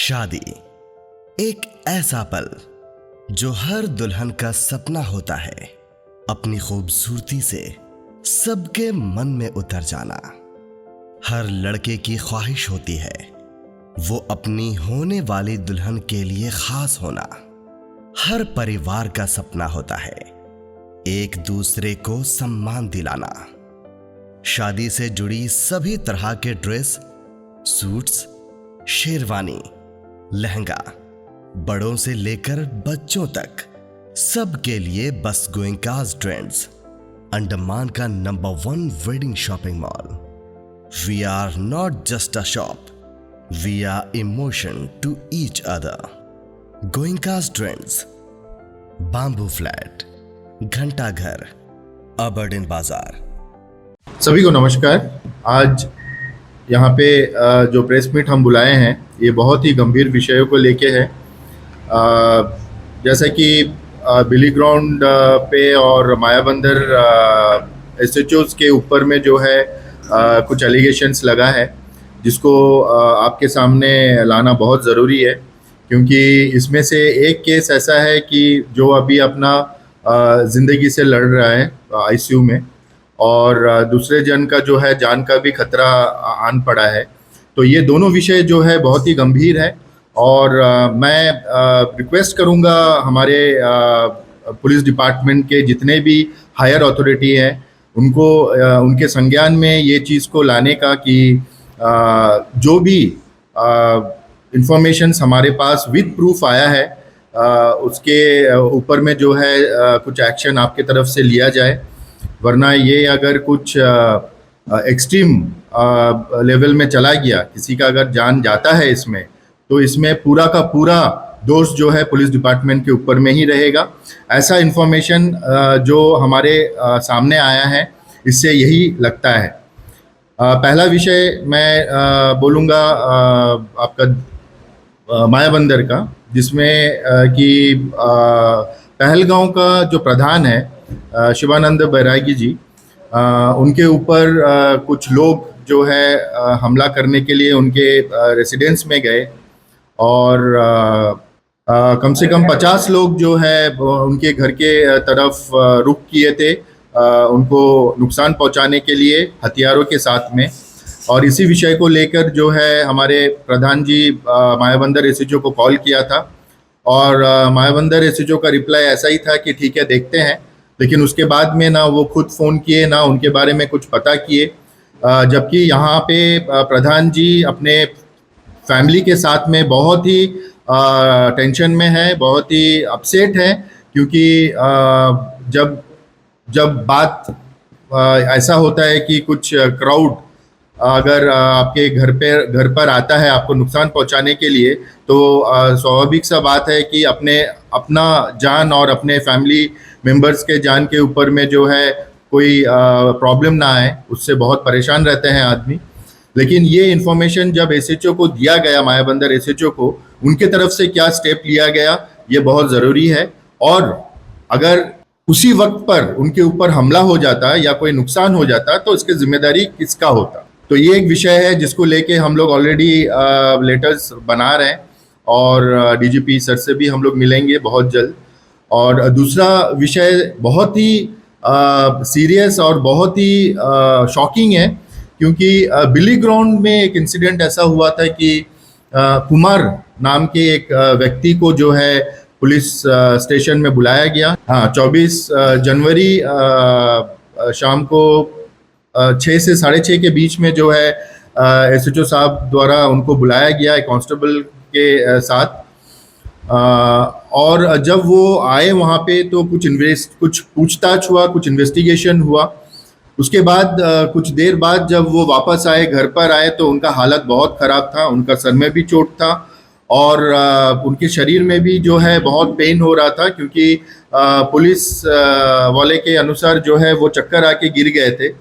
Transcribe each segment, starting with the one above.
शादी एक ऐसा पल जो हर दुल्हन का सपना होता है, अपनी खूबसूरती से सबके मन में उतर जाना। हर लड़के की ख्वाहिश होती है वो अपनी होने वाली दुल्हन के लिए खास होना। हर परिवार का सपना होता है एक दूसरे को सम्मान दिलाना। शादी से जुड़ी सभी तरह के ड्रेस, सूट्स, शेरवानी, लहंगा, बड़ों से लेकर बच्चों तक सबके लिए बस गोइंकास ट्रेंड्स, अंडमान का number 1 wedding shopping mall. We are not just a shop, we are emotion to each other. Goenkas trends, Bamboo Flat, घंटा घर, अबरडीन बाजार। सभी को नमस्कार। आज यहाँ पे जो प्रेस मीट हम बुलाए हैं ये बहुत ही गंभीर विषयों को लेके है। जैसे कि बिली ग्राउंड पे और मायाबंदर एसएचओज के ऊपर में जो है कुछ एलिगेशंस लगा है, जिसको आपके सामने लाना बहुत ज़रूरी है, क्योंकि इसमें से एक केस ऐसा है कि जो अभी अपना ज़िंदगी से लड़ रहा है आईसीयू में, और दूसरे जन का जो है जान का भी खतरा आन पड़ा है। तो ये दोनों विषय जो है बहुत ही गंभीर है, और मैं रिक्वेस्ट करूंगा हमारे पुलिस डिपार्टमेंट के जितने भी हायर अथॉरिटी हैं उनको उनके संज्ञान में ये चीज़ को लाने का कि जो भी इंफॉर्मेशंस हमारे पास विद प्रूफ आया है उसके ऊपर में जो है कुछ एक्शन आपके तरफ से लिया जाए। वरना ये अगर कुछ एक्सट्रीम लेवल में चला गया, किसी का अगर जान जाता है इसमें, तो इसमें पूरा का पूरा दोष जो है पुलिस डिपार्टमेंट के ऊपर में ही रहेगा। ऐसा इंफॉर्मेशन जो हमारे सामने आया है इससे यही लगता है। पहला विषय मैं बोलूँगा आपका मायाबंदर का, जिसमें कि पहलगांव का जो प्रधान है शिवानंद बैरागी जी, उनके ऊपर कुछ लोग जो है हमला करने के लिए उनके रेसिडेंस में गए, और कम से कम 50 लोग जो है उनके घर के तरफ रुख किए थे उनको नुकसान पहुंचाने के लिए हथियारों के साथ में। और इसी विषय को लेकर जो है हमारे प्रधान जी मायाबंदर एसएचओ को कॉल किया था, और मायाबंदर एसएचओ का रिप्लाई ऐसा ही था कि ठीक है देखते हैं। लेकिन उसके बाद में ना वो खुद फ़ोन किए ना उनके बारे में कुछ पता किए, जबकि यहाँ पे प्रधान जी अपने फैमिली के साथ में बहुत ही टेंशन में है, बहुत ही अपसेट है, क्योंकि जब बात ऐसा होता है कि कुछ क्राउड अगर आपके घर पर आता है आपको नुकसान पहुंचाने के लिए, तो स्वाभाविक सा बात है कि अपना जान और अपने फैमिली मेंबर्स के जान के ऊपर में जो है कोई प्रॉब्लम ना आए, उससे बहुत परेशान रहते हैं आदमी। लेकिन ये इन्फॉर्मेशन जब एसएचओ को दिया गया, मायाबंदर एसएचओ को, उनके तरफ से क्या स्टेप लिया गया ये बहुत ज़रूरी है। और अगर उसी वक्त पर उनके ऊपर हमला हो जाता या कोई नुकसान हो जाता तो इसकी जिम्मेदारी किसका होता। तो ये एक विषय है जिसको लेके हम लोग ऑलरेडी लेटर्स बना रहे हैं, और डीजीपी सर से भी हम लोग मिलेंगे बहुत जल्द। और दूसरा विषय बहुत ही सीरियस और बहुत ही शॉकिंग है, क्योंकि बिली ग्राउंड में एक इंसिडेंट ऐसा हुआ था कि कुमार नाम के एक व्यक्ति को जो है पुलिस स्टेशन में बुलाया गया। हाँ, 24 जनवरी शाम को 6 से 6:30 के बीच में जो है एसएचओ साहब द्वारा उनको बुलाया गया एक कांस्टेबल के साथ। और जब वो आए वहाँ पे तो कुछ पूछताछ हुआ, कुछ इन्वेस्टिगेशन हुआ। उसके बाद कुछ देर बाद जब वो वापस आए, घर पर आए, तो उनका हालत बहुत ख़राब था। उनका सर में भी चोट था और उनके शरीर में भी जो है बहुत पेन हो रहा था, क्योंकि पुलिस वाले के अनुसार जो है वो चक्कर आके गिर गए थे।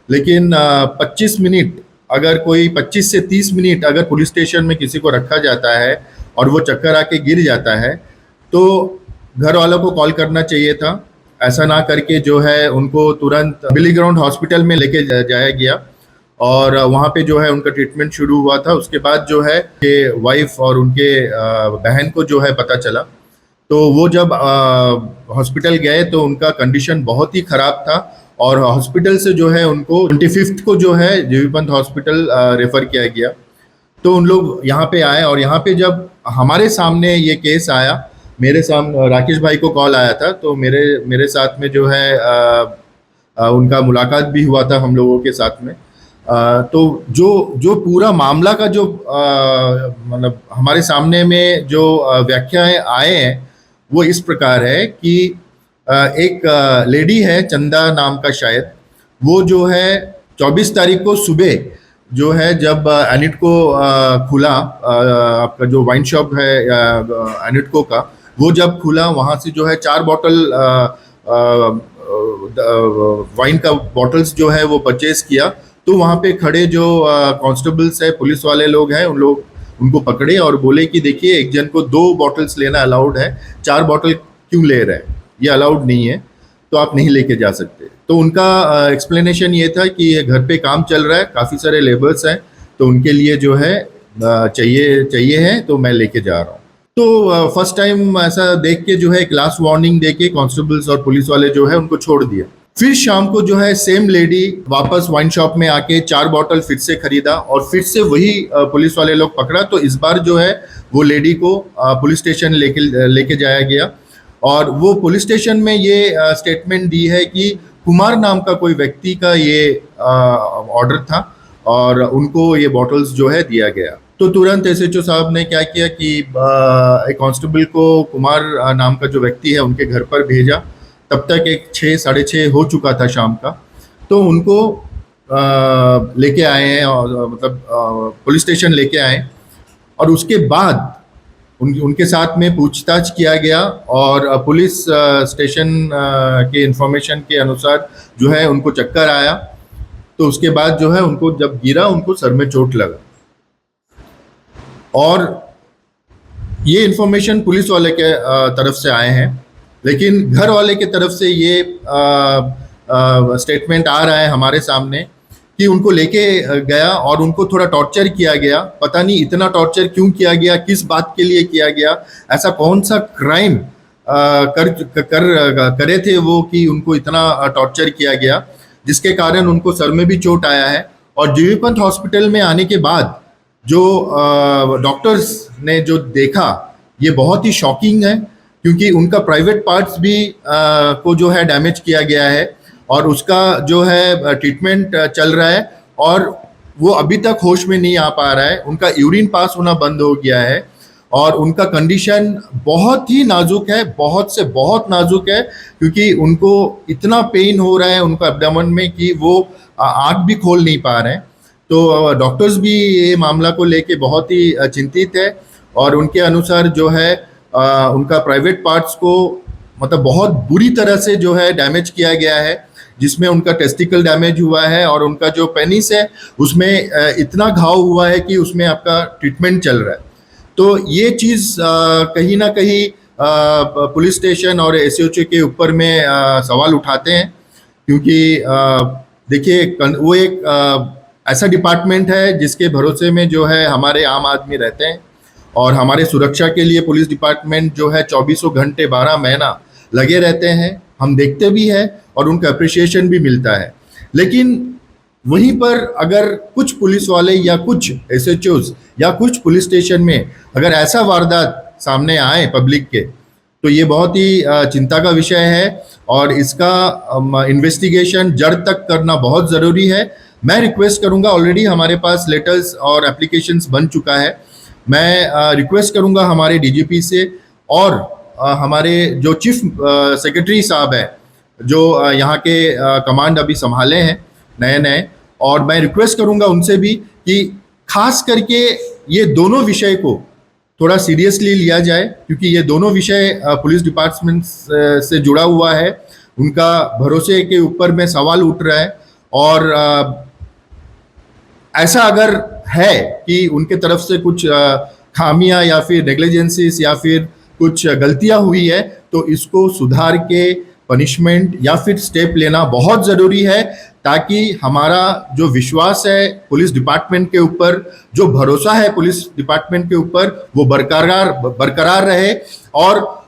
लेकिन 25 मिनट, अगर कोई 25 से 30 मिनट अगर पुलिस स्टेशन में किसी को रखा जाता है और वो चक्कर आके गिर जाता है, तो घर वालों को कॉल करना चाहिए था। ऐसा ना करके जो है उनको तुरंत बिली ग्राउंड हॉस्पिटल में लेके जाया गया, और वहाँ पे जो है उनका ट्रीटमेंट शुरू हुआ था। उसके बाद जो है के वाइफ और उनके बहन को जो है पता चला, तो वो जब हॉस्पिटल गए तो उनका कंडीशन बहुत ही ख़राब था और हॉस्पिटल से जो है उनको 25 को जो है जीबी पंत हॉस्पिटल रेफ़र किया गया। तो उन लोग यहाँ पे आए और यहाँ पे जब हमारे सामने ये केस आया, मेरे सामने राकेश भाई को कॉल आया था, तो मेरे साथ में जो है उनका मुलाकात भी हुआ था हम लोगों के साथ में। तो जो पूरा मामला का जो मतलब हमारे सामने में जो व्याख्याएं आए हैं वो इस प्रकार है कि एक लेडी है चंदा नाम का शायद, वो जो है 24 तारीख को सुबह जो है जब एनिटको खुला, आपका जो वाइन शॉप है एनिटको का, वो जब खुला वहाँ से जो है 4 बॉटल वाइन का बॉटल्स जो है वो परचेज किया। तो वहाँ पे खड़े जो कांस्टेबल्स है, पुलिस वाले लोग हैं, उनको पकड़े और बोले कि देखिए एक जन को 2 बॉटल्स लेना अलाउड है, 4 बॉटल क्यों ले रहे हैं, ये अलाउड नहीं है, तो आप नहीं लेके जा सकते। तो उनका एक्सप्लेनेशन ये था कि ये घर पे काम चल रहा है, काफ़ी सारे लेबर्स हैं, तो उनके लिए जो है चाहिए है, तो मैं लेके जा रहा हूँ। तो फर्स्ट टाइम ऐसा देख के जो है एक लास्ट वार्निंग दे के कांस्टेबल्स और पुलिस वाले जो है उनको छोड़ दिया। फिर शाम को जो है सेम लेडी वापस वाइन शॉप में आके 4 बॉटल फिर से खरीदा और फिर से वही पुलिस वाले लोग पकड़ा। तो इस बार जो है वो लेडी को पुलिस स्टेशन लेके जाया गया और वो पुलिस स्टेशन में ये स्टेटमेंट दी है कि कुमार नाम का कोई व्यक्ति का ये ऑर्डर था और उनको ये बॉटल्स जो है दिया गया। तो तुरंत एसएचओ साहब ने क्या किया कि एक कांस्टेबल को कुमार नाम का जो व्यक्ति है उनके घर पर भेजा। तब तक एक 6 साढ़े 6 हो चुका था शाम का। तो उनको लेके आए हैं और मतलब पुलिस स्टेशन लेके आए और उसके बाद उनके साथ में पूछताछ किया गया और पुलिस स्टेशन के इंफॉर्मेशन के अनुसार जो है उनको चक्कर आया। तो उसके बाद जो है उनको जब गिरा उनको सर में चोट लगा और ये इंफॉर्मेशन पुलिस वाले के तरफ से आए हैं, लेकिन घर वाले के तरफ से ये स्टेटमेंट आ रहा है हमारे सामने कि उनको लेके गया और उनको थोड़ा टॉर्चर किया गया। पता नहीं इतना टॉर्चर क्यों किया गया, किस बात के लिए किया गया, ऐसा कौन सा क्राइम करे थे वो कि उनको इतना टॉर्चर किया गया, जिसके कारण उनको सर में भी चोट आया है। और जीबी पंत हॉस्पिटल में आने के बाद जो डॉक्टर्स ने जो देखा ये बहुत ही शॉकिंग है, क्योंकि उनका प्राइवेट पार्ट्स भी को जो है डैमेज किया गया है और उसका जो है ट्रीटमेंट चल रहा है और वो अभी तक होश में नहीं आ पा रहा है। उनका यूरिन पास होना बंद हो गया है और उनका कंडीशन बहुत ही नाजुक है, बहुत से बहुत नाजुक है, क्योंकि उनको इतना पेन हो रहा है उनका एब्डोमेन में कि वो आँख भी खोल नहीं पा रहे हैं। तो डॉक्टर्स भी ये मामला को लेके बहुत ही चिंतित है और उनके अनुसार जो है उनका प्राइवेट पार्ट्स को मतलब बहुत बुरी तरह से जो है डैमेज किया गया है, जिसमें उनका टेस्टिकल डैमेज हुआ है और उनका जो पेनिस है उसमें इतना घाव हुआ है कि उसमें आपका ट्रीटमेंट चल रहा है। तो ये चीज़ कहीं ना कहीं पुलिस स्टेशन और एसएचओ के ऊपर में सवाल उठाते हैं, क्योंकि देखिए वो एक ऐसा डिपार्टमेंट है जिसके भरोसे में जो है हमारे आम आदमी रहते हैं और हमारे सुरक्षा के लिए पुलिस डिपार्टमेंट जो है 24 घंटे 12 महीना लगे रहते हैं। हम देखते भी हैं और उनका अप्रिसिएशन भी मिलता है। लेकिन वहीं पर अगर कुछ पुलिस वाले या कुछ एसएचओज या कुछ पुलिस स्टेशन में अगर ऐसा वारदात सामने आए पब्लिक के, तो ये बहुत ही चिंता का विषय है और इसका इन्वेस्टिगेशन जड़ तक करना बहुत ज़रूरी है। मैं रिक्वेस्ट करूंगा, ऑलरेडी हमारे पास लेटर्स और एप्लीकेशंस बन चुका है, मैं रिक्वेस्ट करूंगा हमारे डीजीपी से और हमारे जो चीफ सेक्रेटरी साहब हैं जो यहाँ के कमांड अभी संभाले हैं नए, और मैं रिक्वेस्ट करूंगा उनसे भी कि खास करके ये दोनों विषय को थोड़ा सीरियसली लिया जाए, क्योंकि ये दोनों विषय पुलिस डिपार्टमेंट से जुड़ा हुआ है। उनका भरोसे के ऊपर में सवाल उठ रहा है और ऐसा अगर है कि उनके तरफ से कुछ खामियां या फिर नेग्लिजेंसीज या फिर कुछ गलतियां हुई है, तो इसको सुधार के पनिशमेंट या फिर स्टेप लेना बहुत ज़रूरी है, ताकि हमारा जो विश्वास है पुलिस डिपार्टमेंट के ऊपर, जो भरोसा है पुलिस डिपार्टमेंट के ऊपर, वो बरकरार बरकरार रहे। और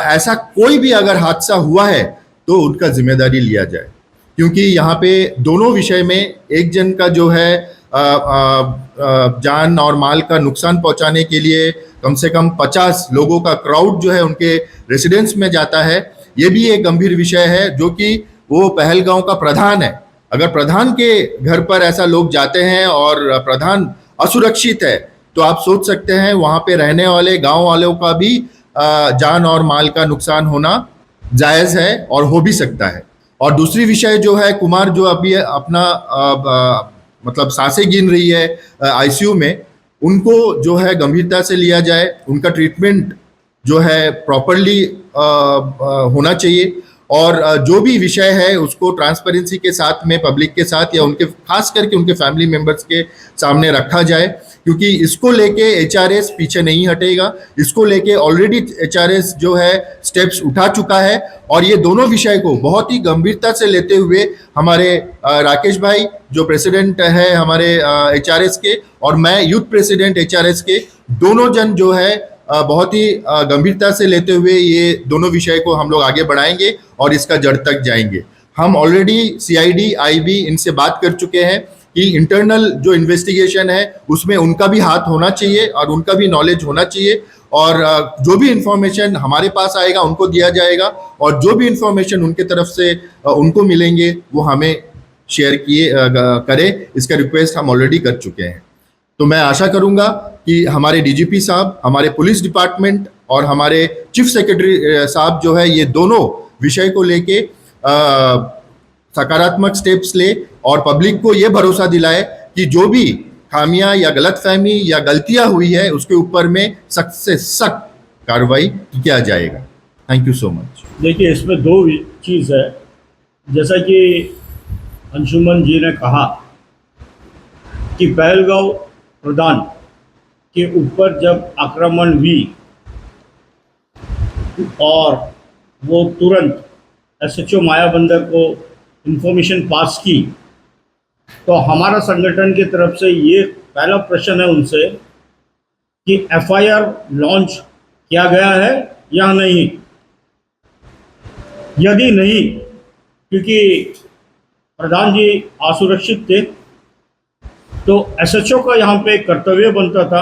ऐसा कोई भी अगर हादसा हुआ है तो उनका जिम्मेदारी लिया जाए, क्योंकि यहाँ पे दोनों विषय में एक जन का जो है जान और माल का नुकसान पहुंचाने के लिए कम से कम 50 लोगों का क्राउड जो है उनके रेसिडेंस में जाता है। ये भी एक गंभीर विषय है, जो कि वो पहलगांव का प्रधान है। अगर प्रधान के घर पर ऐसा लोग जाते हैं और प्रधान असुरक्षित है, तो आप सोच सकते हैं वहां पे रहने वाले गांव वालों का भी जान और माल का नुकसान होना जायज है और हो भी सकता है। और दूसरी विषय जो है, कुमार जो अभी अपना मतलब सांसें गिन रही है आईसीयू में, उनको जो है गंभीरता से लिया जाए, उनका ट्रीटमेंट जो है प्रॉपरली होना चाहिए। और जो भी विषय है उसको ट्रांसपेरेंसी के साथ में पब्लिक के साथ या उनके खास करके उनके फैमिली मेंबर्स के सामने रखा जाए, क्योंकि इसको लेके एचआरएस पीछे नहीं हटेगा। इसको लेके ऑलरेडी एचआरएस जो है स्टेप्स उठा चुका है। और ये दोनों विषय को बहुत ही गंभीरता से लेते हुए हमारे राकेश भाई जो प्रेसिडेंट है हमारे एचआरएस के, और मैं यूथ प्रेसिडेंट एचआरएस के, दोनों जन जो है बहुत ही गंभीरता से लेते हुए ये दोनों विषय को हम लोग आगे बढ़ाएंगे और इसका जड़ तक जाएंगे। हम ऑलरेडी सीआईडी आईबी इनसे बात कर चुके हैं कि इंटरनल जो इन्वेस्टिगेशन है उसमें उनका भी हाथ होना चाहिए और उनका भी नॉलेज होना चाहिए। और जो भी इंफॉर्मेशन हमारे पास आएगा उनको दिया जाएगा, और जो भी इंफॉर्मेशन उनके तरफ से उनको मिलेंगे वो हमें शेयर किए करें। इसका रिक्वेस्ट हम ऑलरेडी कर चुके हैं। तो मैं आशा करूंगा कि हमारे डीजीपी साहब, हमारे पुलिस डिपार्टमेंट और हमारे चीफ सेक्रेटरी साहब जो है ये दोनों विषय को लेके सकारात्मक स्टेप्स ले और पब्लिक को ये भरोसा दिलाए कि जो भी खामियां या गलतफहमी या गलतियां हुई है उसके ऊपर में सख्त से सख्त कार्रवाई किया जाएगा। Thank you so much. देखिए, इसमें दो चीज़ है। जैसा कि अंशुमन जी ने कहा कि पहलगांव प्रधान के ऊपर जब आक्रमण हुई और वो तुरंत एसएचओ मायाबंदर को इंफॉर्मेशन पास की, तो हमारा संगठन की तरफ से ये पहला प्रश्न है उनसे कि एफआईआर लॉन्च किया गया है या नहीं। यदि नहीं, क्योंकि प्रधान जी असुरक्षित थे, तो एसएचओ का यहाँ पे कर्तव्य बनता था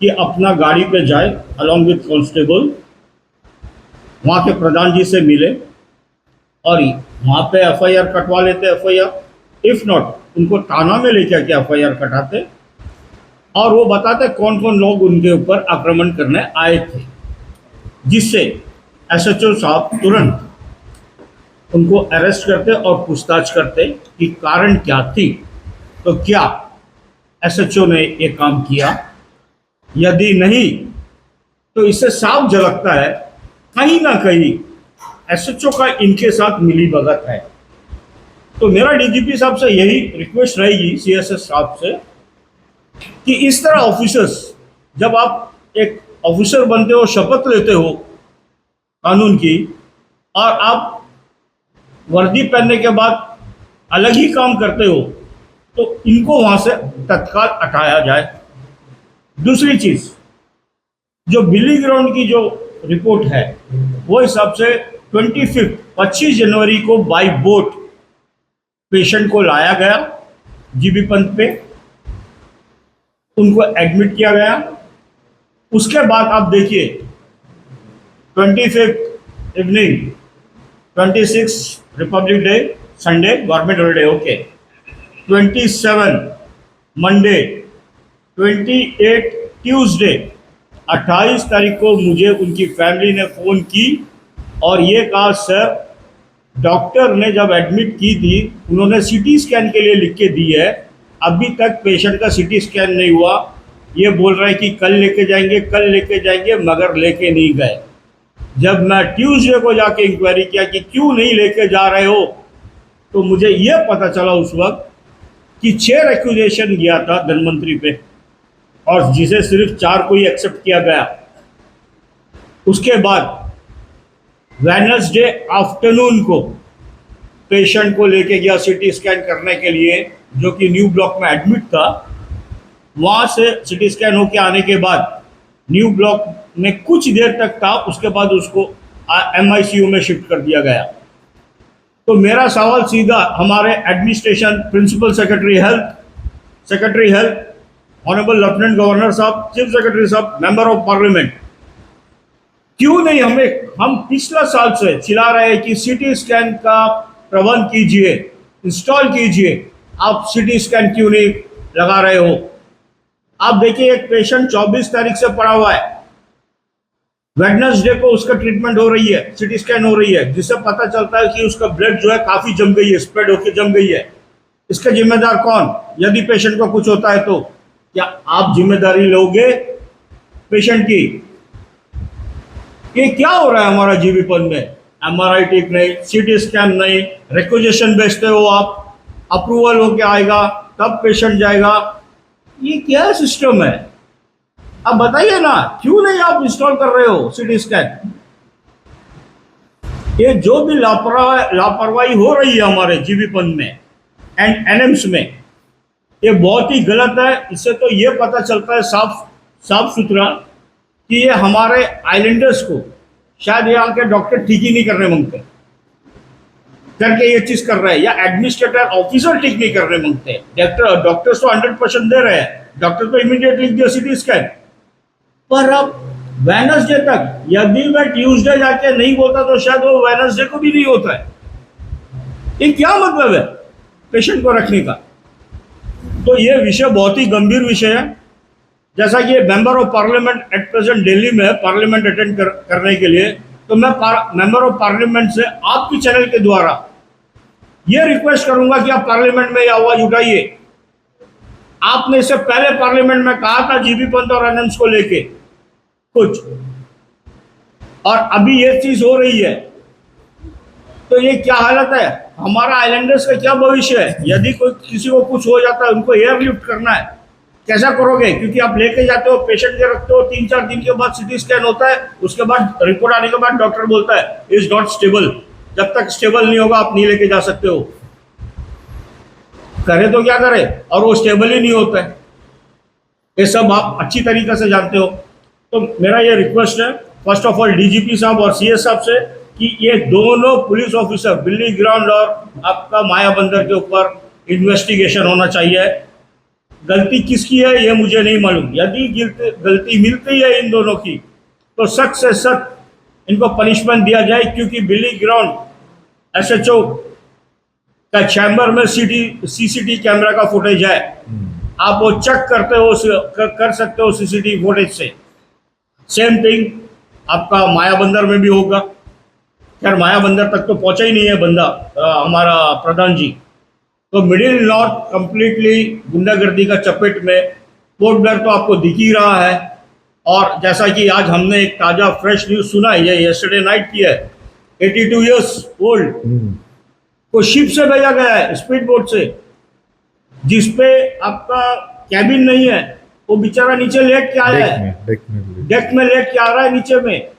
कि अपना गाड़ी पे जाए अलॉन्ग विथ कांस्टेबल, वहाँ के प्रधान जी से मिले और वहाँ पे एफआईआर कटवा लेते। एफआईआर इफ नॉट उनको थाना में लेके आके एफआईआर कटाते और वो बताते कौन कौन लोग उनके ऊपर आक्रमण करने आए थे, जिससे एसएचओ साहब तुरंत उनको अरेस्ट करते और पूछताछ करते कि कारण क्या थी। तो क्या एसएचओ ने ये काम किया? यदि नहीं, तो इससे साफ झलकता है कहीं ना कहीं एसएचओ का इनके साथ मिली भगत है। तो मेरा डीजीपी साहब से यही रिक्वेस्ट रहेगी, सीएसएस साहब से, कि इस तरह ऑफिसर्स, जब आप एक ऑफिसर बनते हो, शपथ लेते हो कानून की, और आप वर्दी पहनने के बाद अलग ही काम करते हो, तो इनको वहां से तत्काल हटाया जाए। दूसरी चीज, जो बिली ग्राउंड की जो रिपोर्ट है वो हिसाब से 25 जनवरी को बाई बोट पेशेंट को लाया गया जीबी पंत पे, उनको एडमिट किया गया। उसके बाद आप देखिए 25 evening, 26 Republic day Sunday, government holiday, okay, 27 Monday, 28 Tuesday, 28 तारीख को मुझे उनकी फैमिली ने फ़ोन की और ये कहा, सर डॉक्टर ने जब एडमिट की थी उन्होंने सीटी स्कैन के लिए लिख के दी है, अभी तक पेशेंट का सीटी स्कैन नहीं हुआ। ये बोल रहा है कि कल लेके जाएंगे, कल लेके जाएंगे, मगर लेके नहीं गए। जब मैं ट्यूसडे को जाके इंक्वायरी किया कि क्यों नहीं लेके जा रहे हो, तो मुझे ये पता चला उस वक्त कि 6 एक्यूजेशन गया था धनवंतरी पे और जिसे सिर्फ 4 को ही एक्सेप्ट किया गया। उसके बाद वेडनेसडे आफ्टरनून को पेशेंट को लेके गया सिटी स्कैन करने के लिए, जो कि न्यू ब्लॉक में एडमिट था। वहाँ से सिटी स्कैन होके आने के बाद न्यू ब्लॉक में कुछ देर तक था, उसके बाद उसको MICU में शिफ्ट कर दिया गया। तो मेरा सवाल सीधा हमारे administration, principal secretary health, honourable lieutenant governor साहब, चीफ सेक्रेटरी साहब, मेंबर ऑफ पार्लियामेंट, क्यों नहीं हम पिछला साल से चिल्ला रहे हैं कि सिटी स्कैन का प्रबंध कीजिए, इंस्टॉल कीजिए। आप सिटी स्कैन क्यों नहीं लगा रहे हो? आप देखिए, एक पेशेंट 24 तारीख से पड़ा हुआ है, वेडनेसडे को उसका ट्रीटमेंट हो रही है, सिटी स्कैन हो रही है, जिससे पता चलता है कि उसका ब्लड जो है काफी जम गई है, स्प्रेड होकर जम गई है। इसका जिम्मेदार कौन? यदि पेशेंट को कुछ होता है तो क्या आप जिम्मेदारी लोगे पेशेंट की? ये क्या हो रहा है हमारा जीबीपन में? MRI ठीक नहीं, सिटी स्कैन नहीं, रिक्वेजिशन भेजते हो आप, अप्रूवल होके आएगा तब पेशेंट जाएगा। ये क्या सिस्टम है? अब बताइए ना, क्यों नहीं आप इंस्टॉल कर रहे हो सिटी स्कैन? ये जो भी लापरवाही हो रही है हमारे जीबीपन में एंड एनएम्स में, ये बहुत ही गलत है। इससे तो ये पता चलता है साफ सुथरा कि ये हमारे आइलैंडर्स को शायद यहाँ के डॉक्टर ठीक ही नहीं करने मांगते करके ये चीज कर रहे हैं, या एडमिनिस्ट्रेटर ऑफिसर ठीक नहीं करने मांगते। डॉक्टर्स तो 100% दे रहे हैं, डॉक्टर तो इमीडिएट लिख दिया सिटी स्कैन। पर अब वेडनेसडे तक, यदि मैं ट्यूसडे जाके नहीं बोलता तो शायद वो वेडनेसडे को भी नहीं होता है। ये क्या मतलब है पेशेंट को रखने का? तो ये विषय बहुत ही गंभीर विषय है। जैसा कि member of parliament at present Delhi में पार्लियामेंट अटेंड करने के लिए, तो मैं मेंबर ऑफ पार्लियामेंट से आपकी चैनल के द्वारा ये रिक्वेस्ट करूंगा कि आप पार्लियामेंट में ये आवाज उठाइए। आपने इससे पहले पार्लियामेंट में कहा था जीबीपंत और एनएम्स को लेके कुछ, और अभी ये चीज हो रही है। तो ये क्या हालत है? हमारा आइलैंडर्स का क्या भविष्य है? यदि कोई किसी को कुछ हो जाता है, उनको एयरलिफ्ट करना है, कैसा करोगे? क्योंकि आप लेके जाते हो, पेशेंट के रखते हो, 3-4 दिन के बाद सिटी स्कैन होता है, उसके बाद रिपोर्ट आने के बाद डॉक्टर बोलता है इज नॉट स्टेबल। जब तक स्टेबल नहीं होगा आप नहीं लेके जा सकते हो। करे तो क्या करे, और वो स्टेबल ही नहीं होता है। ये सब आप अच्छी तरीके से जानते हो। तो मेरा ये रिक्वेस्ट है फर्स्ट ऑफ ऑल डीजीपी साहब और CS साहब से कि ये दोनों पुलिस ऑफिसर बिल्ली ग्राउंड और आपका माया बंदर के ऊपर इन्वेस्टिगेशन होना चाहिए। गलती किसकी है ये मुझे नहीं मालूम। यदि गलती मिलती है इन दोनों की तो सख्त से सख्त इनको पनिशमेंट दिया जाए, क्योंकि बिल्ली ग्राउंड SHO का चैम्बर में CCTV कैमरा का फुटेज है। आप वो चेक कर सकते हो CCTV फुटेज से। सेम थिंग आपका माया बंदर में भी होगा। खैर माया बंदर तक तो पहुंचा ही नहीं है बंदा हमारा प्रधान जी। तो मिडिल नॉर्थ कंप्लीटली गुंडागर्दी का चपेट में। पोर्ट ब्लेयर तो आपको दिख ही रहा है। और जैसा कि आज हमने एक ताज़ा फ्रेश न्यूज़ सुना है, ये यस्टरडे नाइट की है, 82 ईयर्स ओल्ड को शिप से भेजा गया है, स्पीड बोट से, जिसपे आपका कैबिन नहीं है। वो बेचारा नीचे लेट के आया है, डेक में लेट के आ रहा है नीचे में।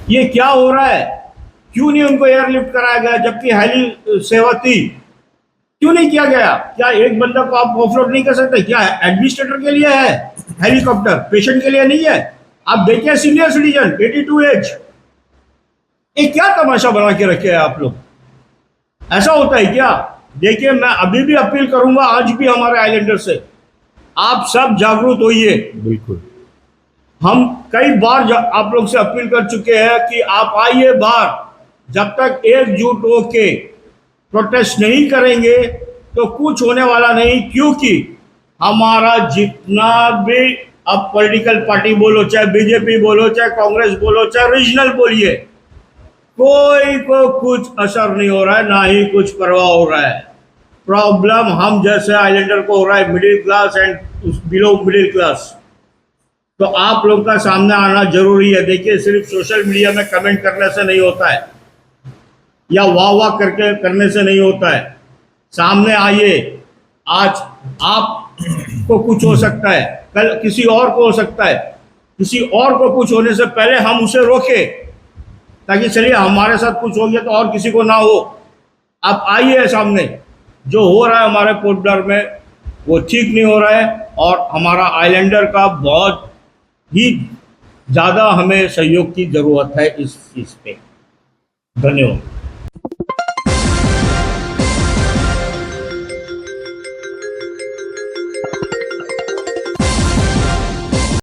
ये क्या हो रहा है? क्यों नहीं उनको एयरलिफ्ट कराया गया जबकि हेली सेवा थी? क्यों नहीं किया गया? क्या एक बंदा को आप ऑफलोड नहीं कर सकते? क्या एडमिनिस्ट्रेटर के लिए है हेलीकॉप्टर, पेशेंट के लिए नहीं है? आप देखिए सीनियर सिटीजन 82 एज, ये क्या तमाशा बना के रखे हैं आप लोग? ऐसा होता है क्या? देखिए मैं अभी भी अपील करूंगा आज भी हमारे आइलैंडर से, आप सब जागरूक होइए। बिल्कुल। हम कई बार आप लोग से अपील कर चुके हैं कि आप आइए बाहर। जब तक एकजुट होके प्रोटेस्ट नहीं करेंगे तो कुछ होने वाला नहीं, क्योंकि हमारा जितना भी अब पॉलिटिकल पार्टी बोलो, चाहे बीजेपी बोलो, चाहे कांग्रेस बोलो, चाहे रीजनल बोलिए, कोई को कुछ असर नहीं हो रहा है, ना ही कुछ परवाह हो रहा है। प्रॉब्लम हम जैसे आइलैंडर को हो रहा है, middle class and below middle class. तो आप लोग का सामने आना जरूरी है। देखिए सिर्फ सोशल मीडिया में कमेंट करने से नहीं होता है, या वाह वाह करके करने से नहीं होता है। सामने आइए। आज आप को कुछ हो सकता है, कल किसी और को हो सकता है। किसी और को कुछ होने से पहले हम उसे रोके, ताकि चलिए हमारे साथ कुछ हो गया तो और किसी को ना हो। आप आइए सामने, जो हो रहा है हमारे पोर्ट ब्लेयर में वो ठीक नहीं हो रहा है, और हमारा आइलैंडर का बहुत ही ज़्यादा हमें सहयोग की ज़रूरत है इस चीज़ पे। धन्यवाद।